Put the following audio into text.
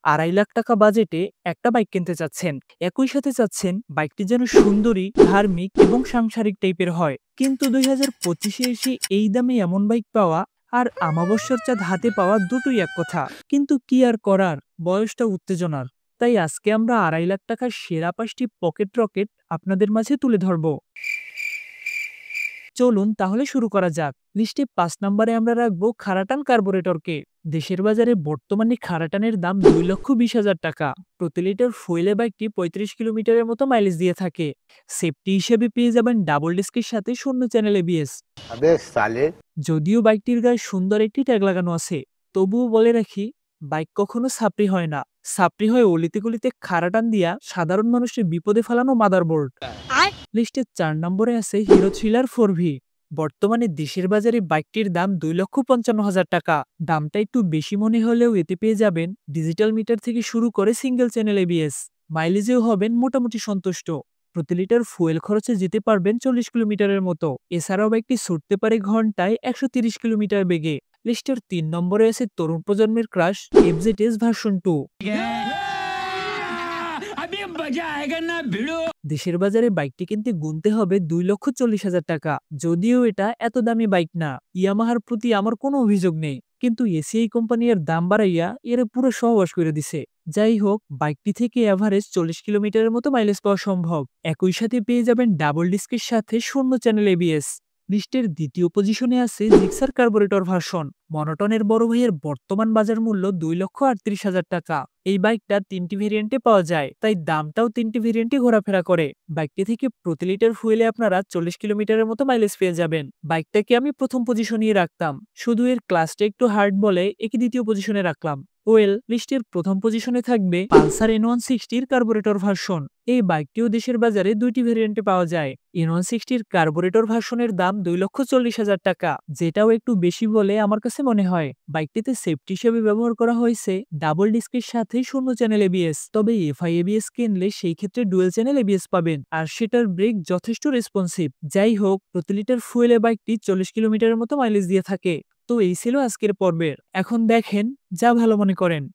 2.5 লাখ টাকা বাজেটে একটা বাইক কিনতে চাচ্ছেন, একই সাথে চাচ্ছেন বাইকটি যেন সুন্দরী, ধার্মিক এবং সাংসারিক টাইপের হয়। কিন্তু 2025-এ এসে এই দামে এমন বাইক পাওয়া আর আমাবস্যার চাঁদ হাতে পাওয়া দুটোই এক কথা। কিন্তু কি আর করার, বয়সটা উত্তেজনার। তাই আজকে আমরা 2.5 লাখ টাকার সেরা 5টি পকেট রকেট আপনাদের মাঝে তুলে ধরবো। চলুন তাহলে শুরু করা যাক। লিস্টে 5 নম্বরে আমরা রাখবো খারাটান কার্বোরেটরকে। দেশের বাজারে বর্তমানে খারাটানের দাম 2,20,000 টাকা। প্রতি লিটার ফুয়েলে বাইকটি 35 কিলোমিটারের মতো মাইলেজ দিয়ে থাকে। সেফটি হিসেবে পেয়ে যাবেন ডাবল ডিস্কের সাথে 0 চ্যানেল এবিএস। अबे साले। যদিও বাইকটির গায়ে সুন্দর একটি ট্যাগ লাগানো আছে, তবুও বলে রাখি, বাইক কখনো সাপ্রি হয় না। সাপ্রি হয় অলিতে গলিতে খাড়া টান দিয়া সাধারণ মানুষের বিপদে ফেলানো মাদারবোর্ড। লিস্টের 4 নম্বরে আছে হিরো থ্রিলার 4V। বর্তমানে দেশের বাজারে বাইকটির দাম 2,55,000 টাকা। দামটা একটু বেশি মনে হলেও এতে পেয়ে যাবেন ডিজিটাল মিটার থেকে শুরু করে সিঙ্গেল চ্যানেল এবিএস। মাইলেজেও হবেন মোটামুটি সন্তুষ্ট। প্রতি লিটার ফুয়েল খরচে যেতে পারবেন 40 কিলোমিটারের মতো। এছাড়াও বাইকটি ছুটতে পারে ঘন্টায় 130 কিলোমিটার বেগে। লিস্টের 3 নম্বরে আছে তরুণ প্রজন্মের ক্রাশ এফজেডএস ভার্সন 2। দেশের বাজারে বাইকটি কিনতে গুনতে হবে 2,40,000 টাকা। যদিও এটা এত দামি বাইক না, ইয়ামাহার প্রতি আমার কোনো অভিযোগ নেই, কিন্তু এসিআই কোম্পানি এর দাম বাড়াইয়া এর পুরো সহবাস করে দিছে। যাই হোক, বাইকটি থেকে এভারেজ 40 কিলোমিটারের মতো মাইলেজ পাওয়া সম্ভব। একই সাথে পেয়ে যাবেন ডাবল ডিস্কের সাথে 0 চ্যানেল এবিএস। লিস্টের দ্বিতীয় পজিশনে আছে জিক্সার কার্বোরেটর ভার্সন। মনোটনের বড় ভাইয়ের বর্তমান বাজার মূল্য 2,38,000 টাকা। এই বাইকটা 3টি ভেরিয়েন্টে পাওয়া যায়, তাই দামটাও 3টি ভেরিয়েন্টে ঘোরাফেরা করে। বাইকটি থেকে প্রতি লিটার ফুয়েলে আপনারা 40 কিলোমিটারের মতো মাইলেজ পেয়ে যাবেন। বাইকটাকে আমি প্রথম পজিশনেই রাখতাম, শুধু এর ক্লাসটা একটু হার্ড বলে একে দ্বিতীয় পজিশনে রাখলাম। লিস্টের প্রথম পজিশনে থাকবে পালসার N160-র কার্বোরেটর ভার্সন। এই বাইকটিও দেশের বাজারে 2টি ভেরিয়েন্টে পাওয়া যায়। N160-র কার্বোরেটর ভার্সনের দাম 2,40,000 টাকা, যেটাও একটু বেশি বলে আমার কাছে মনে হয়। বাইকটিতে সেফটি হিসেবে ব্যবহার করা হয়েছে ডাবল ডিস্কের সাথে 0 চ্যানেল এবিএস। তবে এফআই এবিএস কিনলে সেই ক্ষেত্রে ডুয়েল চ্যানেল এবিএস পাবেন, আর সেটার ব্রেক যথেষ্ট রেসপন্সিভ। যাই হোক, প্রতি লিটার ফুয়েলে বাইকটি 40 কিলোমিটারের মতো মাইলেজ দিয়ে থাকে। তো এই ছিল আজকের পর্বের। এখন দেখেন যা ভালো মনে করেন।